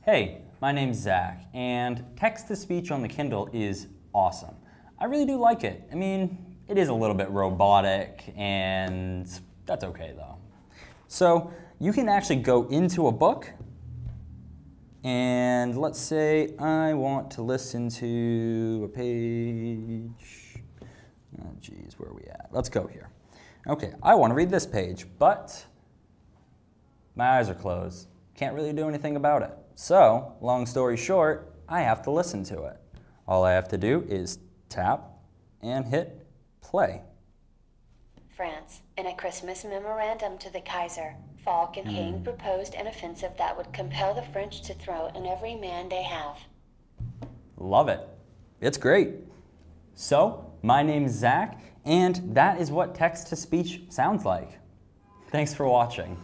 Hey, my name's Zach, and text-to-speech on the Kindle is awesome. I really do like it. I mean, it is a little bit robotic, and that's okay though. So you can actually go into a book, and let's say I want to listen to a page. Oh geez, where are we at? Let's go here. Okay, I want to read this page, but my eyes are closed. Can't really do anything about it. So, long story short, I have to listen to it. All I have to do is tap and hit play. France, in a Christmas memorandum to the Kaiser, Falk and King proposed an offensive that would compel the French to throw in every man they have. Love it. It's great. So, my name's Zach, and that is what text-to-speech sounds like. Thanks for watching.